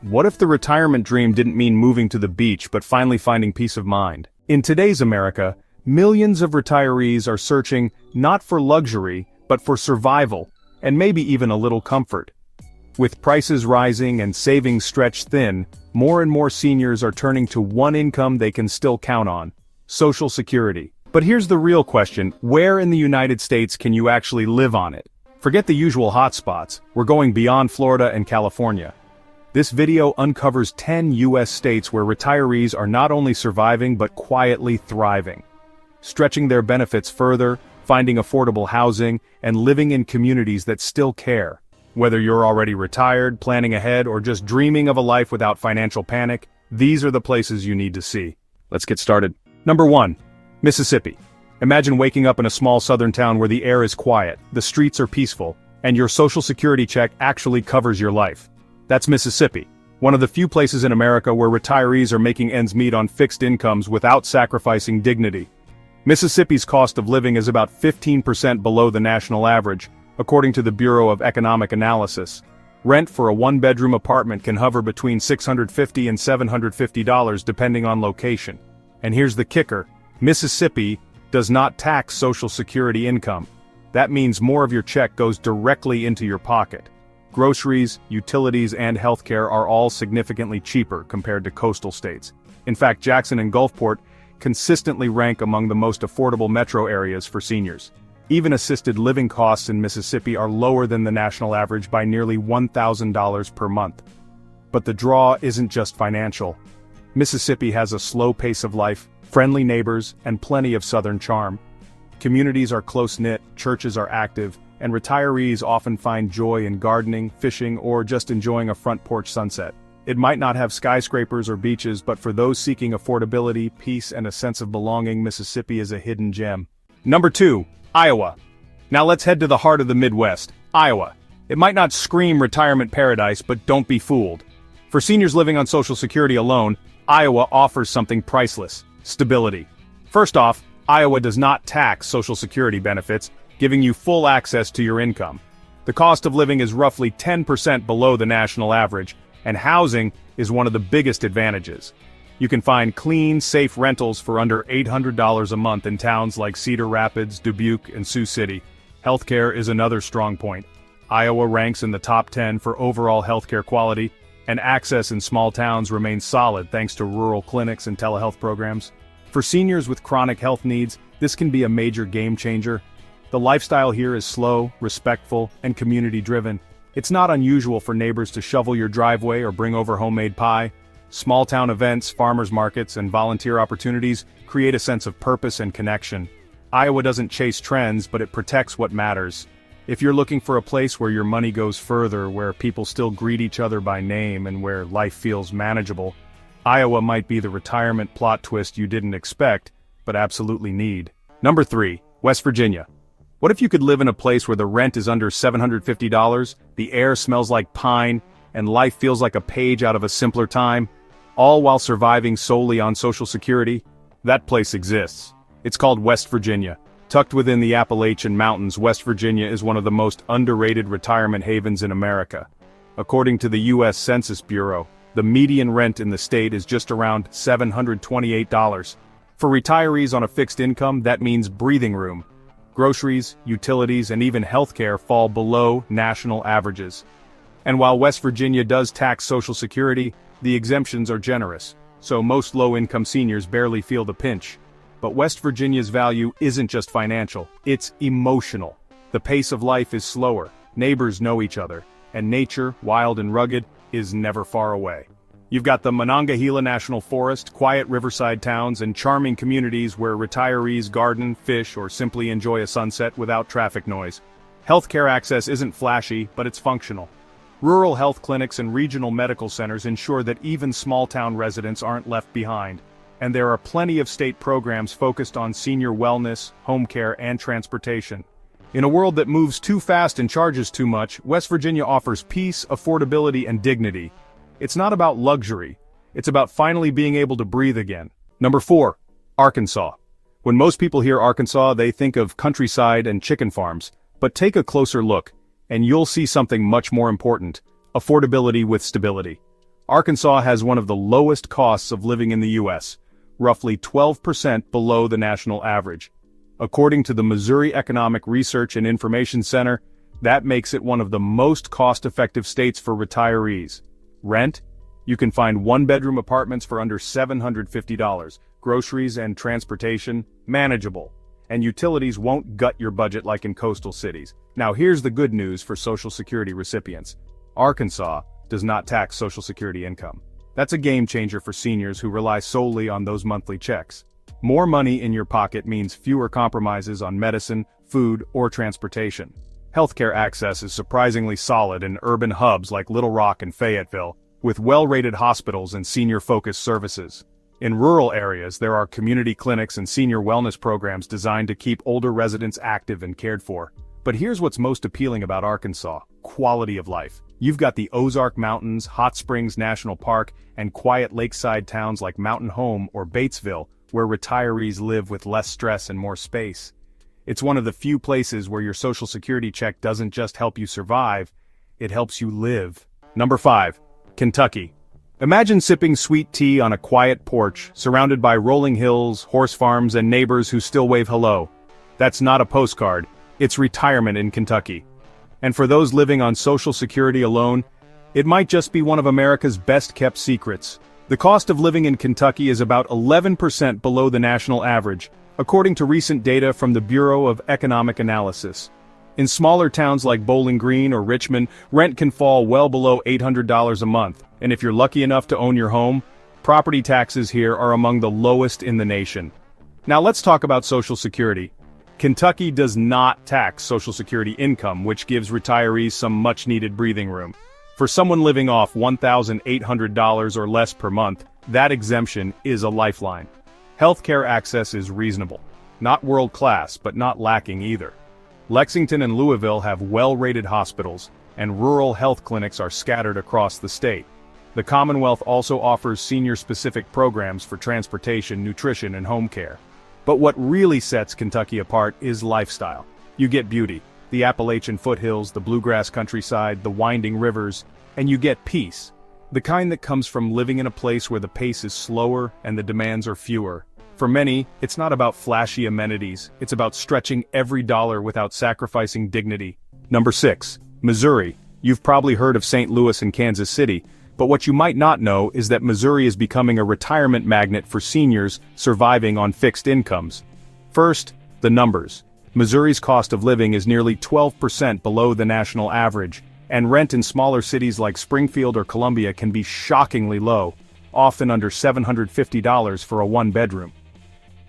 What if the retirement dream didn't mean moving to the beach but finally finding peace of mind? In today's America, millions of retirees are searching not for luxury, but for survival, and maybe even a little comfort. With prices rising and savings stretched thin, more and more seniors are turning to one income they can still count on: Social Security. But here's the real question: where in the United States can you actually live on it? Forget the usual hotspots, we're going beyond Florida and California. This video uncovers 10 U.S. states where retirees are not only surviving but quietly thriving. Stretching their benefits further, finding affordable housing, and living in communities that still care. Whether you're already retired, planning ahead, or just dreaming of a life without financial panic, these are the places you need to see. Let's get started. Number 1. Mississippi. Imagine waking up in a small southern town where the air is quiet, the streets are peaceful, and your Social Security check actually covers your life. That's Mississippi, one of the few places in America where retirees are making ends meet on fixed incomes without sacrificing dignity. Mississippi's cost of living is about 15% below the national average, according to the Bureau of Economic Analysis. Rent for a one-bedroom apartment can hover between $650 and $750 depending on location. And here's the kicker: Mississippi does not tax Social Security income. That means more of your check goes directly into your pocket. Groceries, utilities, and healthcare are all significantly cheaper compared to coastal states. In fact, Jackson and Gulfport consistently rank among the most affordable metro areas for seniors. Even assisted living costs in Mississippi are lower than the national average by nearly $1,000 per month. But the draw isn't just financial. Mississippi has a slow pace of life, friendly neighbors, and plenty of southern charm. Communities are close-knit, churches are active, and retirees often find joy in gardening, fishing, or just enjoying a front porch sunset. It might not have skyscrapers or beaches, but for those seeking affordability, peace, and a sense of belonging, Mississippi is a hidden gem. Number 2. Iowa. Now let's head to the heart of the Midwest, Iowa. It might not scream retirement paradise, but don't be fooled. For seniors living on Social Security alone, Iowa offers something priceless: stability. First off, Iowa does not tax Social Security benefits, giving you full access to your income. The cost of living is roughly 10% below the national average, and housing is one of the biggest advantages. You can find clean, safe rentals for under $800 a month in towns like Cedar Rapids, Dubuque, and Sioux City. Healthcare is another strong point. Iowa ranks in the top 10 for overall healthcare quality, and access in small towns remains solid thanks to rural clinics and telehealth programs. For seniors with chronic health needs, this can be a major game changer. The lifestyle here is slow, respectful, and community-driven. It's not unusual for neighbors to shovel your driveway or bring over homemade pie. Small-town events, farmers markets, and volunteer opportunities create a sense of purpose and connection. Iowa doesn't chase trends, but it protects what matters. If you're looking for a place where your money goes further, where people still greet each other by name, and where life feels manageable, Iowa might be the retirement plot twist you didn't expect, but absolutely need. Number 3. West Virginia. What if you could live in a place where the rent is under $750, the air smells like pine, and life feels like a page out of a simpler time, all while surviving solely on Social Security? That place exists. It's called West Virginia. Tucked within the Appalachian Mountains, West Virginia is one of the most underrated retirement havens in America. According to the U.S. Census Bureau, the median rent in the state is just around $728. For retirees on a fixed income, that means breathing room. Groceries, utilities, and even healthcare fall below national averages. And while West Virginia does tax Social Security, the exemptions are generous, so most low-income seniors barely feel the pinch. But West Virginia's value isn't just financial, it's emotional. The pace of life is slower, neighbors know each other, and nature, wild and rugged, is never far away. You've got the Monongahela National Forest, quiet riverside towns, and charming communities where retirees garden, fish, or simply enjoy a sunset without traffic noise. Healthcare access isn't flashy, but it's functional. Rural health clinics and regional medical centers ensure that even small-town residents aren't left behind. And there are plenty of state programs focused on senior wellness, home care, and transportation. In a world that moves too fast and charges too much, West Virginia offers peace, affordability, and dignity. It's not about luxury, it's about finally being able to breathe again. Number 4. Arkansas. When most people hear Arkansas, they think of countryside and chicken farms. But take a closer look, and you'll see something much more important: affordability with stability. Arkansas has one of the lowest costs of living in the U.S., roughly 12% below the national average. According to the Missouri Economic Research and Information Center, that makes it one of the most cost-effective states for retirees. Rent? You can find one-bedroom apartments for under $750. Groceries and transportation? Manageable. And utilities won't gut your budget like in coastal cities. Now here's the good news for Social Security recipients. Arkansas does not tax Social Security income. That's a game changer for seniors who rely solely on those monthly checks. More money in your pocket means fewer compromises on medicine, food, or transportation. Healthcare access is surprisingly solid in urban hubs like Little Rock and Fayetteville, with well-rated hospitals and senior-focused services. In rural areas, there are community clinics and senior wellness programs designed to keep older residents active and cared for. But here's what's most appealing about Arkansas: quality of life. You've got the Ozark Mountains, Hot Springs National Park, and quiet lakeside towns like Mountain Home or Batesville, where retirees live with less stress and more space. It's one of the few places where your Social Security check doesn't just help you survive, it helps you live. Number 5. Kentucky. Imagine sipping sweet tea on a quiet porch, surrounded by rolling hills, horse farms, and neighbors who still wave hello. That's not a postcard, it's retirement in Kentucky. And for those living on Social Security alone, it might just be one of America's best-kept secrets. The cost of living in Kentucky is about 11% below the national average, according to recent data from the Bureau of Economic Analysis. In smaller towns like Bowling Green or Richmond, rent can fall well below $800 a month, and if you're lucky enough to own your home, property taxes here are among the lowest in the nation. Now let's talk about Social Security. Kentucky does not tax Social Security income, which gives retirees some much-needed breathing room. For someone living off $1,800 or less per month, that exemption is a lifeline. Healthcare access is reasonable. Not world-class, but not lacking either. Lexington and Louisville have well-rated hospitals, and rural health clinics are scattered across the state. The Commonwealth also offers senior-specific programs for transportation, nutrition, and home care. But what really sets Kentucky apart is lifestyle. You get beauty, the Appalachian foothills, the bluegrass countryside, the winding rivers, and you get peace. The kind that comes from living in a place where the pace is slower and the demands are fewer. For many, it's not about flashy amenities, it's about stretching every dollar without sacrificing dignity. Number 6. Missouri. You've probably heard of St. Louis and Kansas City, but what you might not know is that Missouri is becoming a retirement magnet for seniors surviving on fixed incomes. First, the numbers. Missouri's cost of living is nearly 12% below the national average, and rent in smaller cities like Springfield or Columbia can be shockingly low, often under $750 for a one-bedroom.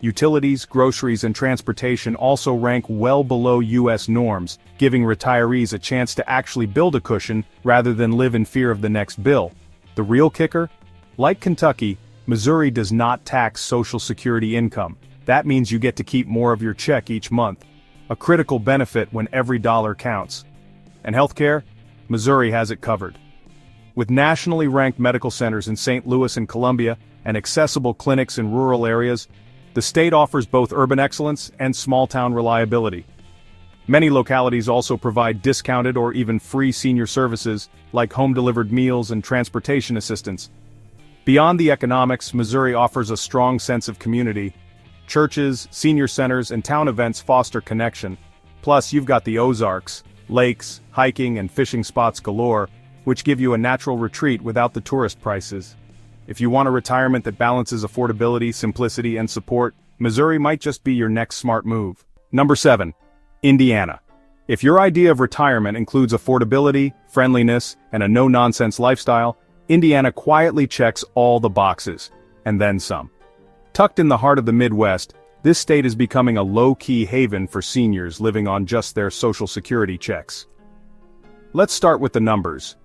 Utilities, groceries, and transportation also rank well below U.S. norms, giving retirees a chance to actually build a cushion rather than live in fear of the next bill. The real kicker? Like Kentucky, Missouri does not tax Social Security income. That means you get to keep more of your check each month. A critical benefit when every dollar counts. And healthcare? Missouri has it covered. With nationally ranked medical centers in St. Louis and Columbia, and accessible clinics in rural areas, the state offers both urban excellence and small-town reliability. Many localities also provide discounted or even free senior services, like home-delivered meals and transportation assistance. Beyond the economics, Missouri offers a strong sense of community. Churches, senior centers, and town events foster connection. Plus, you've got the Ozarks, lakes, hiking, and fishing spots galore, which give you a natural retreat without the tourist prices. If you want a retirement that balances affordability, simplicity, and support, Missouri might just be your next smart move. Number 7. Indiana. If your idea of retirement includes affordability, friendliness, and a no-nonsense lifestyle, Indiana quietly checks all the boxes, and then some. Tucked in the heart of the Midwest, this state is becoming a low-key haven for seniors living on just their Social Security checks. Let's start with the numbers.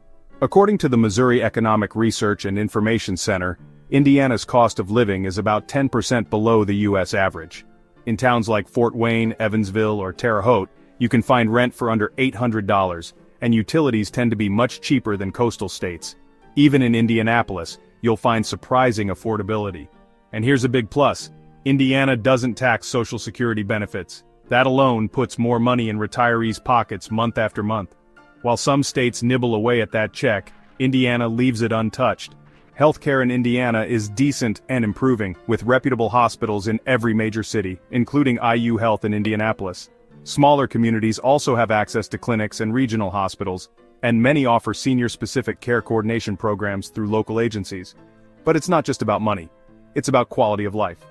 According to the Missouri Economic Research and Information Center, Indiana's cost of living is about 10% below the U.S. average. In towns like Fort Wayne, Evansville, or Terre Haute, you can find rent for under $800, and utilities tend to be much cheaper than coastal states. Even in Indianapolis, you'll find surprising affordability. And here's a big plus: Indiana doesn't tax Social Security benefits. That alone puts more money in retirees' pockets month after month. While some states nibble away at that check, Indiana leaves it untouched. Healthcare in Indiana is decent and improving, with reputable hospitals in every major city, including IU Health in Indianapolis. Smaller communities also have access to clinics and regional hospitals, and many offer senior-specific care coordination programs through local agencies. But it's not just about money. It's about quality of life.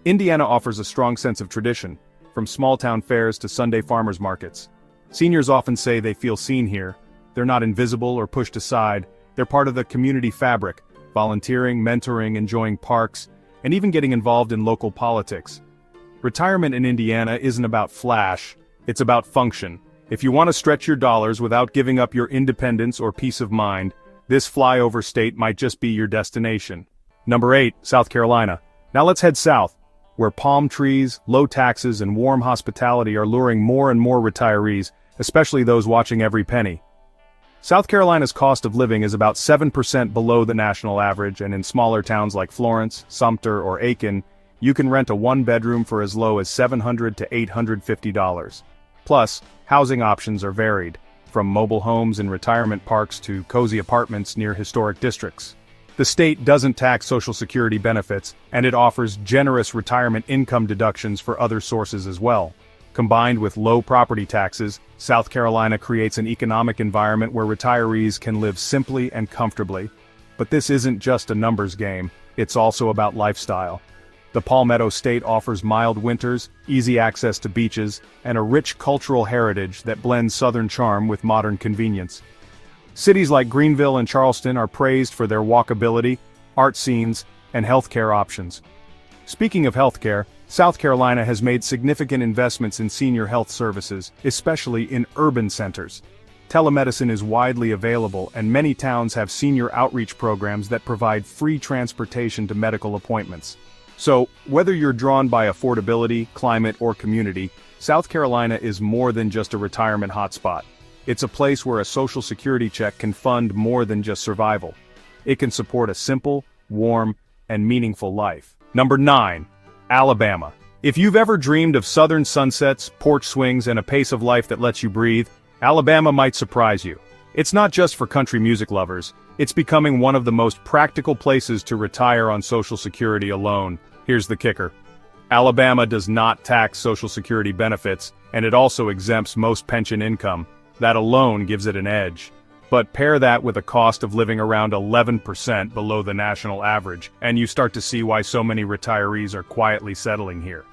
Indiana offers a strong sense of tradition, from small-town fairs to Sunday farmers markets. Seniors often say they feel seen here. They're not invisible or pushed aside. They're part of the community fabric, volunteering, mentoring, enjoying parks, and even getting involved in local politics. Retirement in Indiana isn't about flash, it's about function. If you want to stretch your dollars without giving up your independence or peace of mind, this flyover state might just be your destination. Number 8, South Carolina. Now let's head south, where palm trees, low taxes, and warm hospitality are luring more and more retirees, especially those watching every penny. South Carolina's cost of living is about 7% below the national average, and in smaller towns like Florence, Sumter, or Aiken, you can rent a one-bedroom for as low as $700 to $850. Plus, housing options are varied, from mobile homes in retirement parks to cozy apartments near historic districts. The state doesn't tax Social Security benefits, and it offers generous retirement income deductions for other sources as well. Combined with low property taxes, South Carolina creates an economic environment where retirees can live simply and comfortably. But this isn't just a numbers game, it's also about lifestyle. The Palmetto State offers mild winters, easy access to beaches, and a rich cultural heritage that blends Southern charm with modern convenience. Cities like Greenville and Charleston are praised for their walkability, art scenes, and healthcare options. Speaking of healthcare, South Carolina has made significant investments in senior health services, especially in urban centers. Telemedicine is widely available, and many towns have senior outreach programs that provide free transportation to medical appointments. So, whether you're drawn by affordability, climate, or community, South Carolina is more than just a retirement hotspot. It's a place where a Social Security check can fund more than just survival. It can support a simple, warm, and meaningful life. Number 9. Alabama. If you've ever dreamed of southern sunsets, porch swings, and a pace of life that lets you breathe, Alabama might surprise you. It's not just for country music lovers, it's becoming one of the most practical places to retire on Social Security alone. Here's the kicker. Alabama does not tax Social Security benefits, and it also exempts most pension income. That alone gives it an edge. But pair that with a cost of living around 11% below the national average, and you start to see why so many retirees are quietly settling here.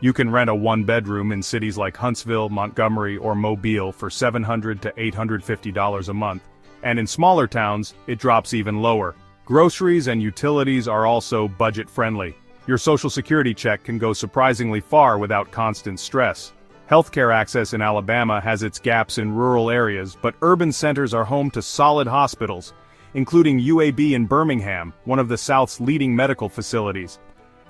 You can rent a one-bedroom in cities like Huntsville, Montgomery, or Mobile for $700 to $850 a month, and in smaller towns, it drops even lower. Groceries and utilities are also budget-friendly. Your Social Security check can go surprisingly far without constant stress. Healthcare access in Alabama has its gaps in rural areas, but urban centers are home to solid hospitals, including UAB in Birmingham, one of the South's leading medical facilities.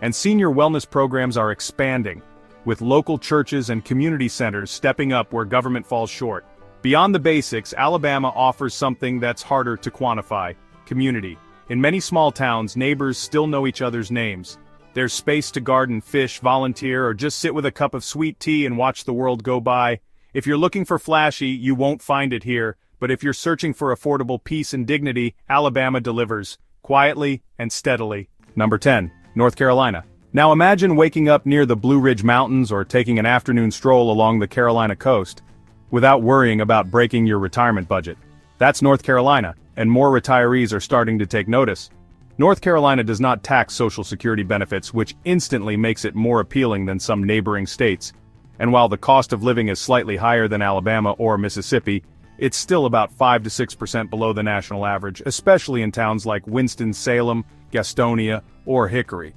And senior wellness programs are expanding, with local churches and community centers stepping up where government falls short. Beyond the basics, Alabama offers something that's harder to quantify: community. In many small towns, neighbors still know each other's names. There's space to garden, fish, volunteer, or just sit with a cup of sweet tea and watch the world go by. If you're looking for flashy, you won't find it here, but if you're searching for affordable peace and dignity, Alabama delivers, quietly and steadily. Number 10. North Carolina. Now imagine waking up near the Blue Ridge Mountains or taking an afternoon stroll along the Carolina coast, without worrying about breaking your retirement budget. That's North Carolina, and more retirees are starting to take notice. North Carolina does not tax Social Security benefits, which instantly makes it more appealing than some neighboring states. And while the cost of living is slightly higher than Alabama or Mississippi, it's still about 5 to 6% below the national average, especially in towns like Winston-Salem, Gastonia, or Hickory.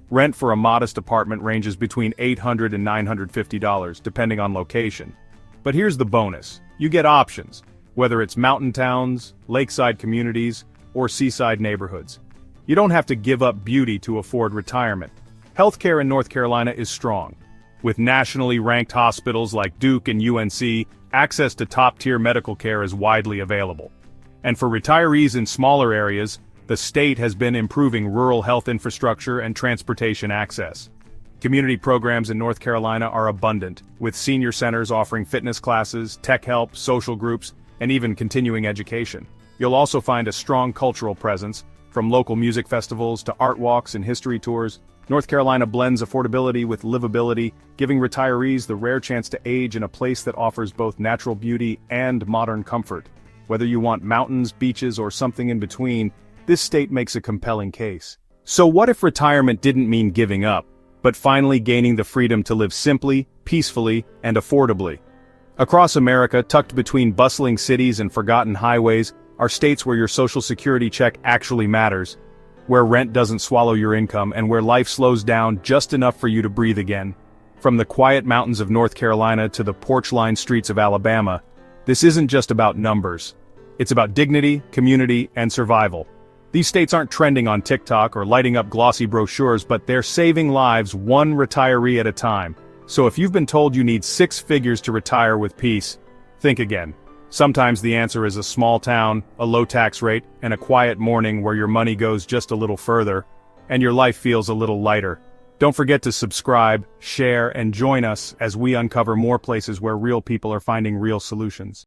Rent for a modest apartment ranges between $800 and $950, depending on location. But here's the bonus. You get options, whether it's mountain towns, lakeside communities, or seaside neighborhoods. You don't have to give up beauty to afford retirement. Healthcare in North Carolina is strong. With nationally ranked hospitals like Duke and UNC, access to top-tier medical care is widely available. And for retirees in smaller areas, the state has been improving rural health infrastructure and transportation access. Community programs in North Carolina are abundant, with senior centers offering fitness classes, tech help, social groups, and even continuing education. You'll also find a strong cultural presence, From local music festivals to art walks and history tours, North Carolina blends affordability with livability, giving retirees the rare chance to age in a place that offers both natural beauty and modern comfort. Whether you want mountains, beaches, or something in between, this state makes a compelling case. So what if retirement didn't mean giving up, but finally gaining the freedom to live simply, peacefully, and affordably? Across America, tucked between bustling cities and forgotten highways, are states where your Social Security check actually matters, where rent doesn't swallow your income, and where life slows down just enough for you to breathe again. From the quiet mountains of North Carolina to the porch-lined streets of Alabama, this isn't just about numbers. It's about dignity, community, and survival. These states aren't trending on TikTok or lighting up glossy brochures, but they're saving lives one retiree at a time. So if you've been told you need 6 figures to retire with peace, think again. Sometimes the answer is a small town, a low tax rate, and a quiet morning where your money goes just a little further, and your life feels a little lighter. Don't forget to subscribe, share, and join us as we uncover more places where real people are finding real solutions.